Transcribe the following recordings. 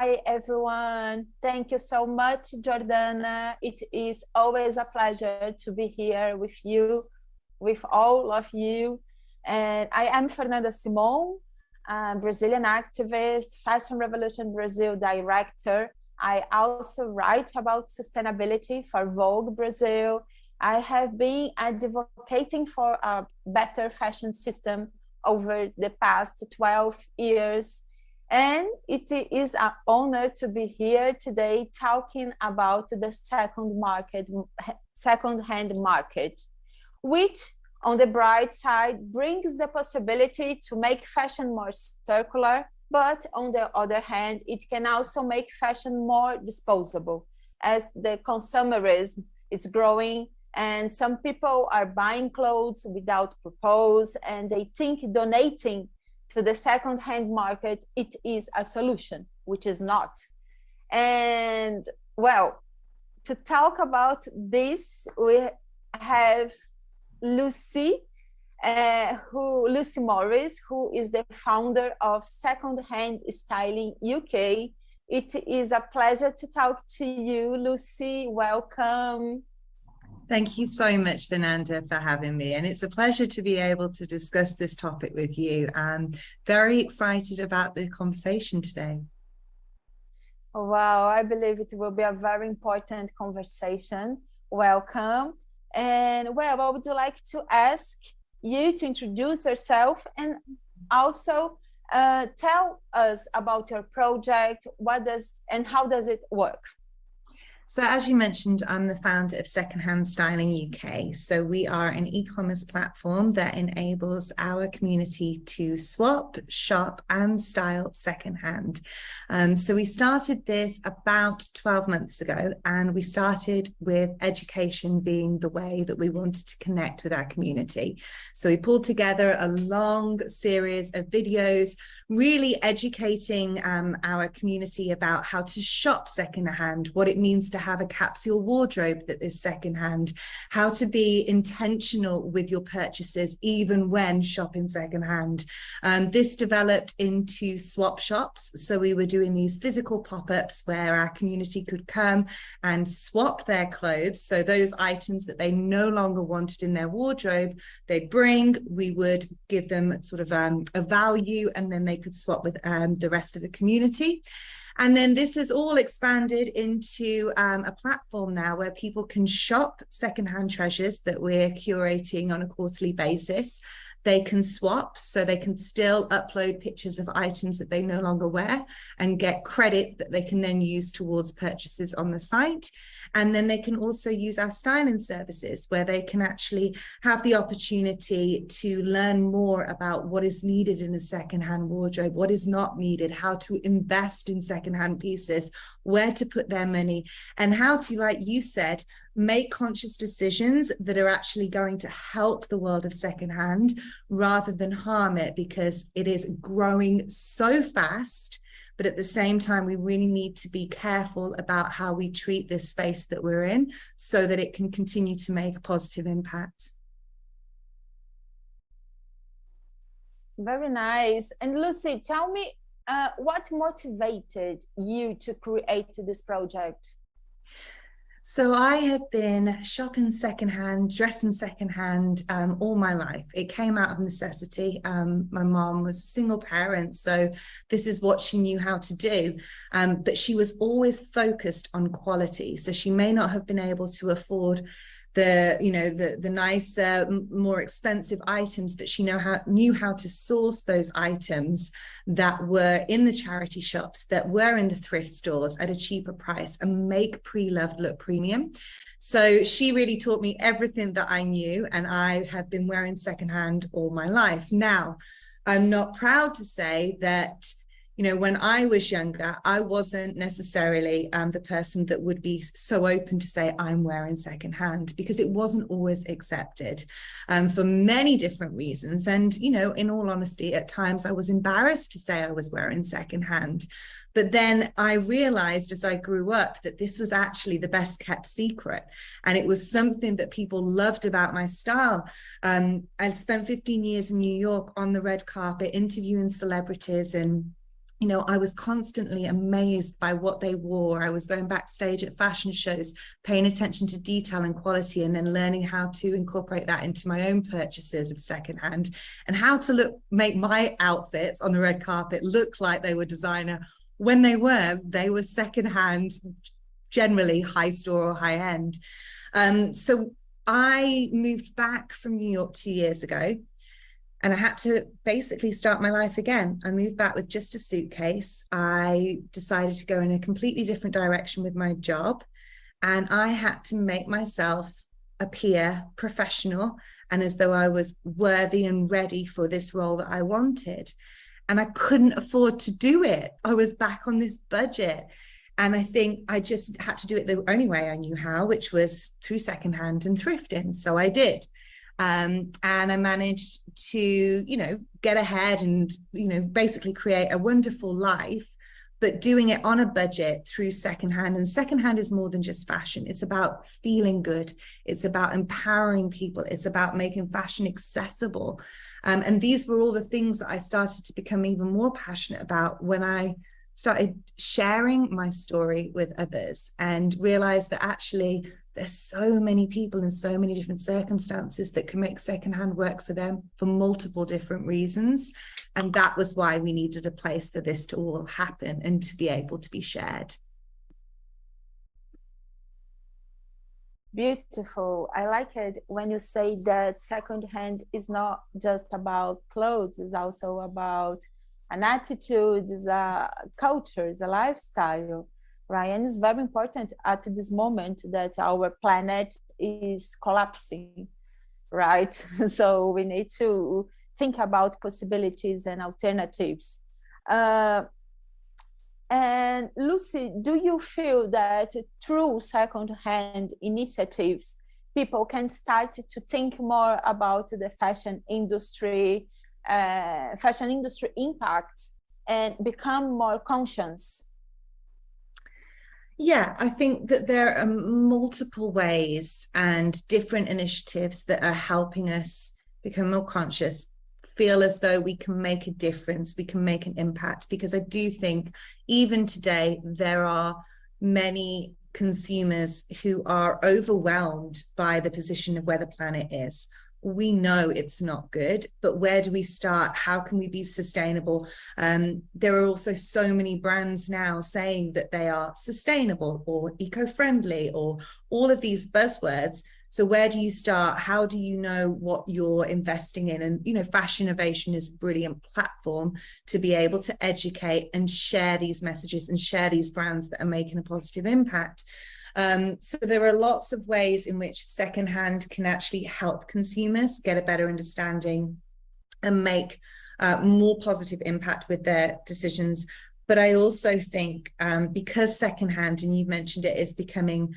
Hi, everyone. Thank you so much, Jordana. It is always a pleasure to be here with you, with all of you. And I am Fernanda Simon, a Brazilian activist, Fashion Revolution Brazil director. I also write about sustainability for Vogue Brazil. I have been advocating for a better fashion system over the past 12 years. And it is an honor to be here today talking about the second-hand market, which on the bright side brings the possibility to make fashion more circular, but on the other hand, it can also make fashion more disposable as the consumerism is growing and some people are buying clothes without purpose and they think donating to the second-hand market, it is a solution, which is not. And well, to talk about this, we have Lucy, Lucy Morris, who is the founder of Second-Hand Styling UK. It is a pleasure to talk to you, Lucy. Welcome. Thank you so much, Fernanda, for having me. And it's a pleasure to be able to discuss this topic with you. I'm very excited about the conversation today. Wow, I believe it will be a very important conversation. Welcome. And well, I would like to ask you to introduce yourself and also tell us about your project, how does it work? So as you mentioned, I'm the founder of Secondhand Styling UK. So we are an e-commerce platform that enables our community to swap, shop and style secondhand. So we started this about 12 months ago, and we started with education being the way that we wanted to connect with our community. So we pulled together a long series of videos, really educating our community about how to shop secondhand, what it means to have a capsule wardrobe that is secondhand, how to be intentional with your purchases even when shopping secondhand. This developed into swap shops. So we were doing these physical pop-ups where our community could come and swap their clothes. So those items that they no longer wanted in their wardrobe, they'd bring, we would give them sort of a value, and then they could swap with the rest of the community. And then this has all expanded into a platform now where people can shop secondhand treasures that we're curating on a quarterly basis. They can swap, so they can still upload pictures of items that they no longer wear and get credit that they can then use towards purchases on the site. And then they can also use our styling services where they can actually have the opportunity to learn more about what is needed in a secondhand wardrobe, what is not needed, how to invest in secondhand pieces, where to put their money, and how to, like you said, make conscious decisions that are actually going to help the world of secondhand rather than harm it, because it is growing so fast. But at the same time, we really need to be careful about how we treat this space that we're in so that it can continue to make a positive impact. Very nice. And Lucy, tell me, what motivated you to create this project? So I have been shopping secondhand, dressing secondhand all my life. It came out of necessity. My mom was a single parent, so this is what she knew how to do. But she was always focused on quality. So she may not have been able to afford the nicer, more expensive items, but she knew how to source those items that were in the charity shops, that were in the thrift stores at a cheaper price, and make pre-loved look premium. So she really taught me everything that I knew, and I have been wearing secondhand all my life. Now, I'm not proud to say that when I was younger, I wasn't necessarily the person that would be so open to say I'm wearing secondhand, because it wasn't always accepted for many different reasons. And, in all honesty, at times I was embarrassed to say I was wearing secondhand. But then I realized as I grew up that this was actually the best kept secret. And it was something that people loved about my style. I spent 15 years in New York on the red carpet interviewing celebrities, and you know, I was constantly amazed by what they wore. I was going backstage at fashion shows, paying attention to detail and quality, and then learning how to incorporate that into my own purchases of secondhand, and how to make my outfits on the red carpet look like they were designer when they were secondhand, generally high store or high end. So I moved back from New York 2 years ago, and I had to basically start my life again. I moved back with just a suitcase. I decided to go in a completely different direction with my job. And I had to make myself appear professional and as though I was worthy and ready for this role that I wanted. And I couldn't afford to do it. I was back on this budget. And I think I just had to do it the only way I knew how, which was through secondhand and thrifting. So I did. And I managed to, you know, get ahead and, you know, basically create a wonderful life, but doing it on a budget through secondhand. And secondhand is more than just fashion. It's about feeling good. It's about empowering people. It's about making fashion accessible. And these were all the things that I started to become even more passionate about when I started sharing my story with others, and realized that actually there's so many people in so many different circumstances that can make secondhand work for them for multiple different reasons. And that was why we needed a place for this to all happen and to be able to be shared. Beautiful. I like it when you say that secondhand is not just about clothes, it's also about an attitude, is a culture, is a lifestyle, right? And it's very important at this moment that our planet is collapsing, right? So we need to think about possibilities and alternatives. And Lucy, do you feel that through second-hand initiatives, people can start to think more about the fashion industry impacts, and become more conscious? Yeah, I think that there are multiple ways and different initiatives that are helping us become more conscious, feel as though we can make a difference, we can make an impact. Because I do think even today, there are many consumers who are overwhelmed by the position of where the planet is. We know it's not good, but where do we start? How can we be sustainable? There are also so many brands now saying that they are sustainable or eco-friendly or all of these buzzwords. So where do you start? How do you know what you're investing in? And, you know, Fashinnovation is a brilliant platform to be able to educate and share these messages and share these brands that are making a positive impact. So there are lots of ways in which secondhand can actually help consumers get a better understanding and make more positive impact with their decisions. But I also think because secondhand, and you've mentioned it, is becoming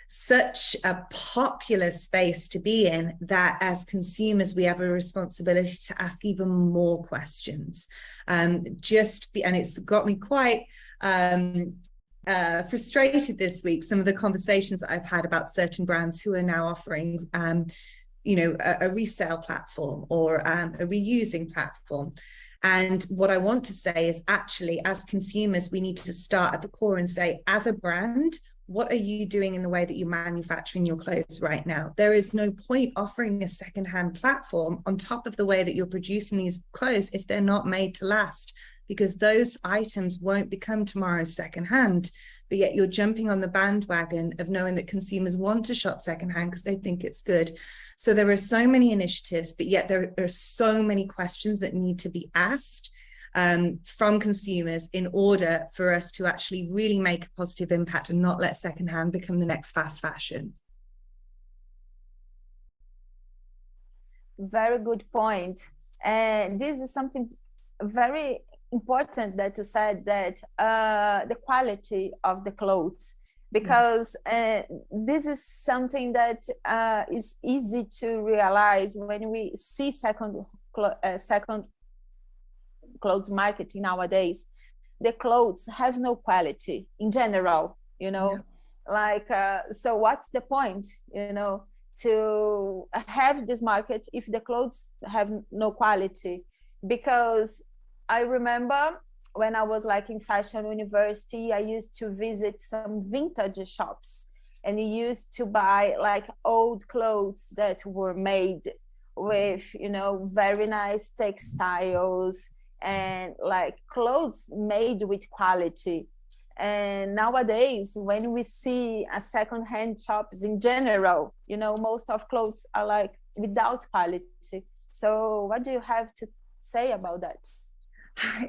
such a popular space to be in, that as consumers we have a responsibility to ask even more questions. And it's got me quite frustrated this week, some of the conversations that I've had about certain brands who are now offering you know, a resale platform or a reusing platform. And what I want to say is, actually, as consumers, we need to start at the core and say, as a brand, what are you doing in the way that you're manufacturing your clothes right now? There is no point offering a secondhand platform on top of the way that you're producing these clothes if they're not made to last, because those items won't become tomorrow's secondhand. But yet you're jumping on the bandwagon of knowing that consumers want to shop secondhand because they think it's good. So there are so many initiatives, but yet there are so many questions that need to be asked from consumers in order for us to actually really make a positive impact and not let secondhand become the next fast fashion. Very good point. And this is something very important that you said, that the quality of the clothes, because this is something that is easy to realize when we see second clothes marketing nowadays. The clothes have no quality in general, you know, like so what's the point, you know, to have this market if the clothes have no quality? Because I remember when I was like in fashion university, I used to visit some vintage shops and used to buy like old clothes that were made with, you know, very nice textiles and like clothes made with quality. And nowadays, when we see a second-hand shops in general, you know, most of clothes are like without quality. So what do you have to say about that?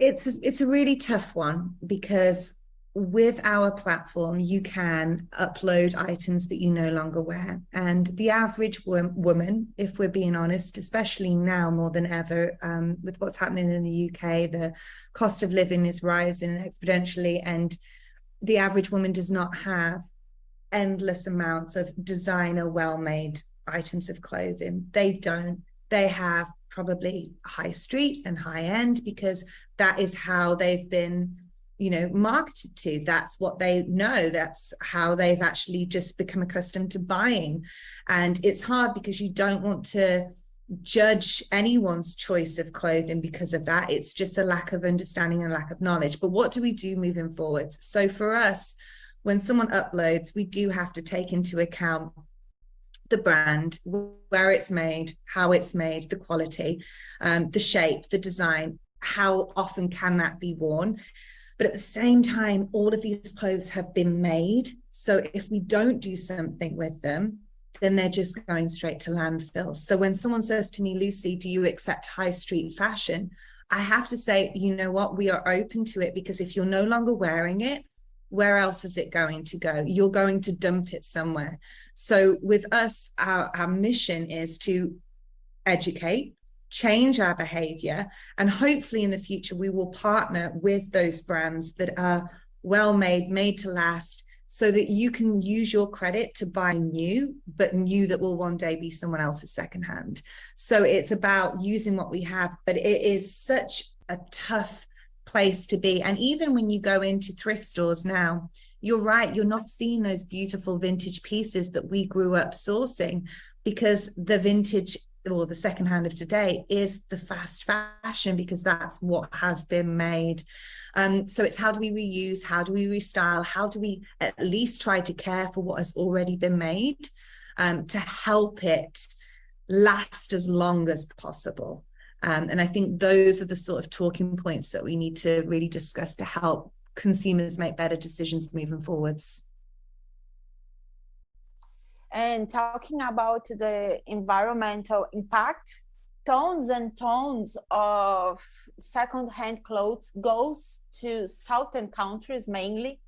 It's a really tough one, because with our platform you can upload items that you no longer wear, and the average woman, if we're being honest, especially now more than ever, with what's happening in the UK, the cost of living is rising exponentially, and the average woman does not have endless amounts of designer well-made items of clothing. They don't. They have probably high street and high end, because that is how they've been, you know, marketed to. That's what they know. That's how they've actually just become accustomed to buying. And it's hard because you don't want to judge anyone's choice of clothing because of that. It's just a lack of understanding and lack of knowledge. But what do we do moving forward? So for us, when someone uploads, we do have to take into account the brand, where it's made, how it's made, the quality, the shape, the design, how often can that be worn. But at the same time, all of these clothes have been made. So if we don't do something with them, then they're just going straight to landfill. So when someone says to me, Lucy, do you accept high street fashion? I have to say, you know what, we are open to it, because if you're no longer wearing it, where else is it going to go? You're going to dump it somewhere. So with us, our mission is to educate, change our behavior, and hopefully in the future we will partner with those brands that are well made, made to last, so that you can use your credit to buy new, but new that will one day be someone else's secondhand. So it's about using what we have, but it is such a tough place to be. And even when you go into thrift stores now, you're right, you're not seeing those beautiful vintage pieces that we grew up sourcing, because the vintage or the secondhand of today is the fast fashion, because that's what has been made. So it's how do we reuse, how do we restyle, how do we at least try to care for what has already been made, to help it last as long as possible. And I think those are the sort of talking points that we need to really discuss to help consumers make better decisions moving forwards. And talking about the environmental impact, tons and tons of second-hand clothes goes to southern countries mainly,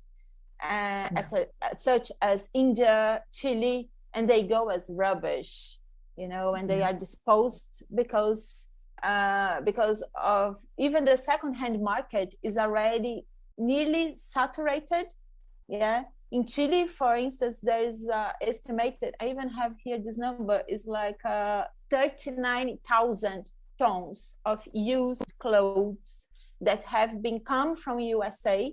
such as India, Chile, and they go as rubbish, you know, and they are disposed because of even the second-hand market is already nearly saturated. Yeah. In Chile, for instance, there is estimated, I even have here this number, is like 39,000 tons of used clothes that have been come from USA,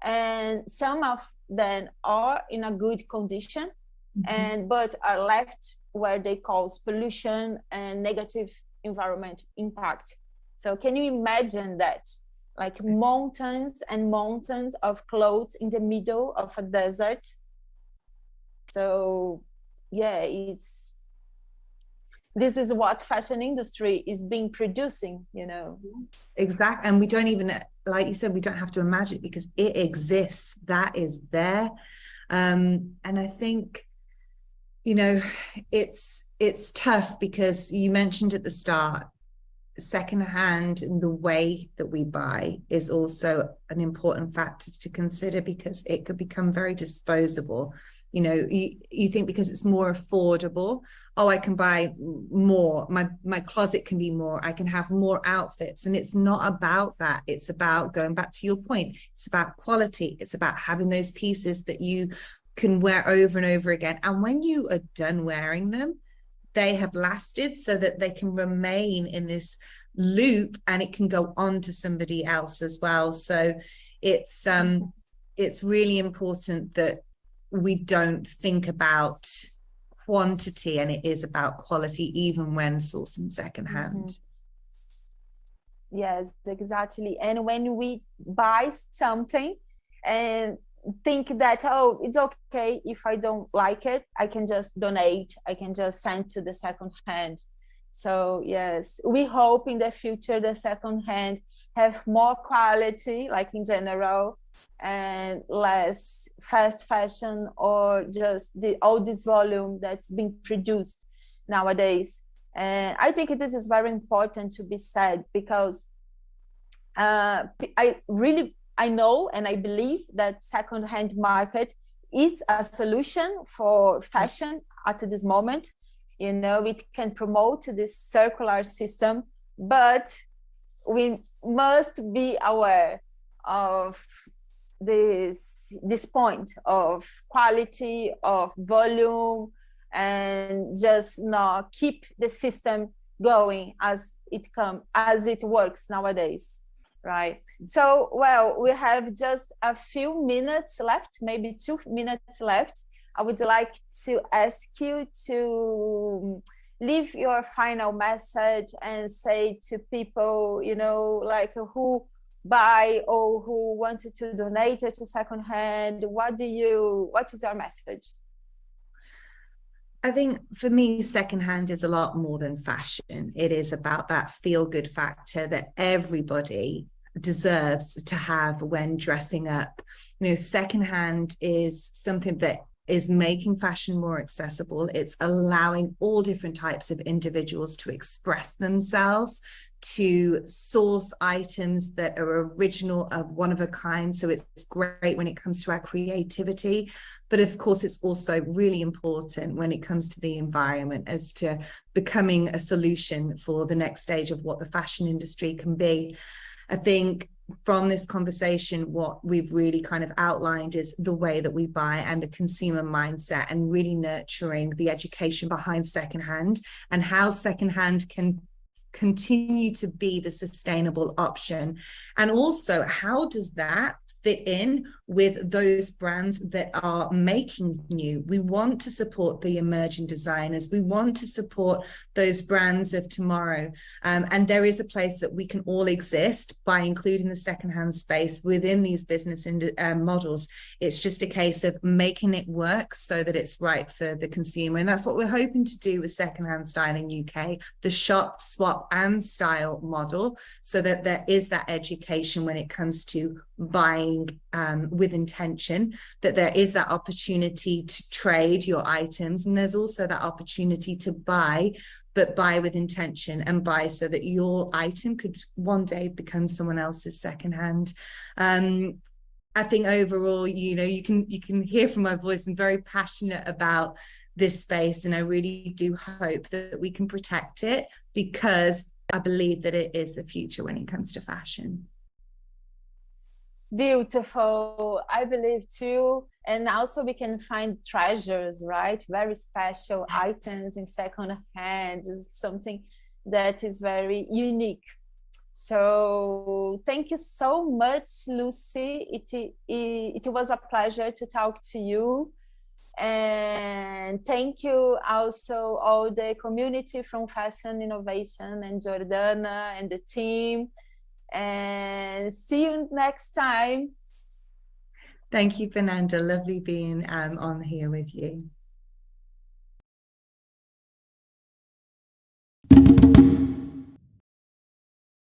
and some of them are in a good condition, but are left where they cause pollution and negative environment impact. So can you imagine that? Like mountains and mountains of clothes in the middle of a desert. So yeah, this is what fashion industry is being producing, you know. Exactly. And we don't even, like you said, we don't have to imagine it, because it exists. That is there. And I think, you know, it's tough, because you mentioned at the start, secondhand and the way that we buy is also an important factor to consider, because it could become very disposable. You know, you think because it's more affordable, oh, I can buy more, my closet can be more, I can have more outfits. And it's not about that. It's about, going back to your point, it's about quality. It's about having those pieces that you can wear over and over again. And when you are done wearing them, they have lasted, so that they can remain in this loop and it can go on to somebody else as well. So it's really important that we don't think about quantity, and it is about quality, even when sourcing secondhand. Yes, exactly. And when we buy something and think that, oh, it's okay if I don't like it, I can just donate, I can just send to the second hand. So yes, we hope in the future the second hand have more quality, like in general, and less fast fashion or just all this volume that's being produced nowadays. And I think this is very important to be said because I know and I believe that second-hand market is a solution for fashion at this moment. You know, it can promote this circular system, but we must be aware of this point of quality, of volume, and just not keep the system going as it works nowadays, right? So, well, we have just a few minutes left, maybe 2 minutes left. I would like to ask you to leave your final message and say to people, you know, like who buy or who wanted to donate it to secondhand. What is your message? I think for me, secondhand is a lot more than fashion. It is about that feel-good factor that everybody deserves to have when dressing up. You know, secondhand is something that is making fashion more accessible. It's allowing all different types of individuals to express themselves, to source items that are original, of one of a kind. So it's great when it comes to our creativity. But of course, it's also really important when it comes to the environment as to becoming a solution for the next stage of what the fashion industry can be. I think from this conversation, what we've really kind of outlined is the way that we buy and the consumer mindset, and really nurturing the education behind secondhand and how secondhand can continue to be the sustainable option. And also, how does that fit in with those brands that are making new? We want to support the emerging designers. We want to support those brands of tomorrow. And there is a place that we can all exist by including the secondhand space within these business models. It's just a case of making it work so that it's right for the consumer. And that's what we're hoping to do with Secondhand Styling UK, the shop, swap and style model, so that there is that education when it comes to buying with intention, that there is that opportunity to trade your items, and there's also that opportunity to buy, but buy with intention, and buy so that your item could one day become someone else's secondhand. I think overall, you know, you can hear from my voice, I'm very passionate about this space, and I really do hope that we can protect it, because I believe that it is the future when it comes to fashion. Beautiful. I believe too. And also we can find treasures, right? Very special items in second hand is something that is very unique. So thank you so much, Lucy. It was a pleasure to talk to you. And thank you also all the community from Fashinnovation and Jordana and the team. And see you next time. Thank you, Fernanda. Lovely being on here with you.